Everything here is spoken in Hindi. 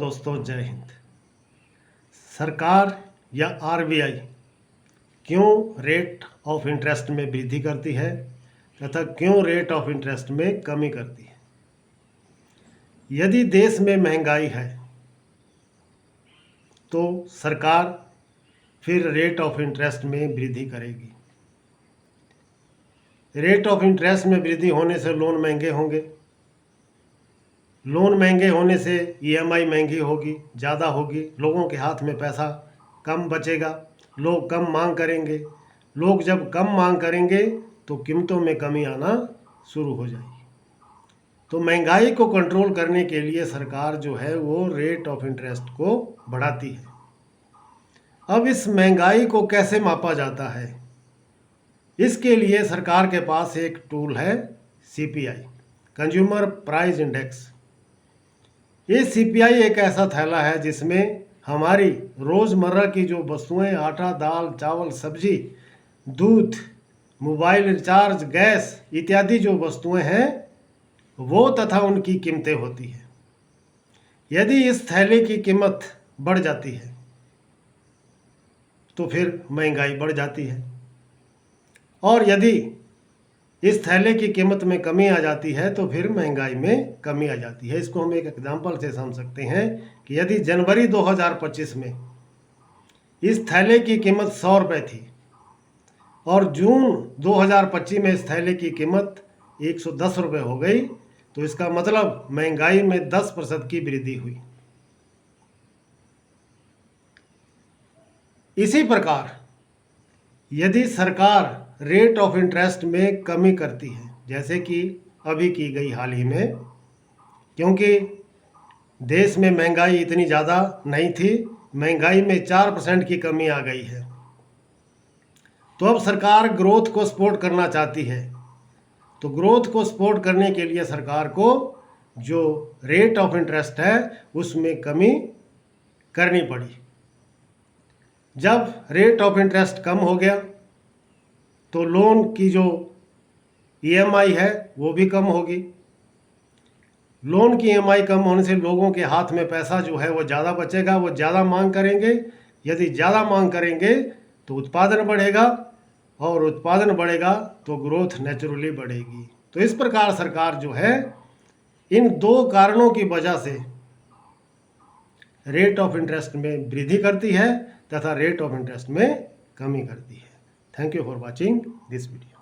दोस्तों, जय हिंद। सरकार या आरबीआई क्यों रेट ऑफ इंटरेस्ट में वृद्धि करती है तथा क्यों रेट ऑफ इंटरेस्ट में कमी करती है? यदि देश में महंगाई है तो सरकार फिर रेट ऑफ इंटरेस्ट में वृद्धि करेगी। रेट ऑफ इंटरेस्ट में वृद्धि होने से लोन महंगे होंगे, लोन महंगे होने से ईएमआई महंगी होगी, ज़्यादा होगी, लोगों के हाथ में पैसा कम बचेगा, लोग कम मांग करेंगे। लोग जब कम मांग करेंगे तो कीमतों में कमी आना शुरू हो जाएगी। तो महंगाई को कंट्रोल करने के लिए सरकार जो है वो रेट ऑफ इंटरेस्ट को बढ़ाती है। अब इस महंगाई को कैसे मापा जाता है? इसके लिए सरकार के पास एक टूल है, सीपीआई, कंज्यूमर प्राइस इंडेक्स। ये सीपीआई एक ऐसा थैला है जिसमें हमारी रोज़मर्रा की जो वस्तुएं, आटा, दाल, चावल, सब्जी, दूध, मोबाइल रिचार्ज, गैस इत्यादि जो वस्तुएं हैं वो तथा उनकी कीमतें होती हैं। यदि इस थैले की कीमत बढ़ जाती है तो फिर महंगाई बढ़ जाती है, और यदि इस थैले की कीमत में कमी आ जाती है तो फिर महंगाई में कमी आ जाती है। इसको हम एक एग्जांपल से समझ सकते हैं कि यदि जनवरी 2025 में इस थैले की कीमत 100 रुपये थी और जून 2025 में इस थैले की कीमत 110 रुपये हो गई, तो इसका मतलब महंगाई में 10% की वृद्धि हुई। इसी प्रकार यदि सरकार रेट ऑफ इंटरेस्ट में कमी करती है, जैसे कि अभी की गई हाल ही में, क्योंकि देश में महंगाई इतनी ज़्यादा नहीं थी, महंगाई में 4% की कमी आ गई है, तो अब सरकार ग्रोथ को सपोर्ट करना चाहती है। तो ग्रोथ को सपोर्ट करने के लिए सरकार को जो रेट ऑफ इंटरेस्ट है उसमें कमी करनी पड़ी। जब रेट ऑफ इंटरेस्ट कम हो गया तो लोन की जो ईएमआई है वो भी कम होगी। लोन की ईएमआई कम होने से लोगों के हाथ में पैसा जो है वो ज़्यादा बचेगा, वो ज़्यादा मांग करेंगे। यदि ज़्यादा मांग करेंगे तो उत्पादन बढ़ेगा, और उत्पादन बढ़ेगा तो ग्रोथ नेचुरली बढ़ेगी। तो इस प्रकार सरकार जो है इन दो कारणों की वजह से रेट ऑफ इंटरेस्ट में वृद्धि करती है तथा रेट ऑफ इंटरेस्ट में कमी करती है। Thank you for watching this video.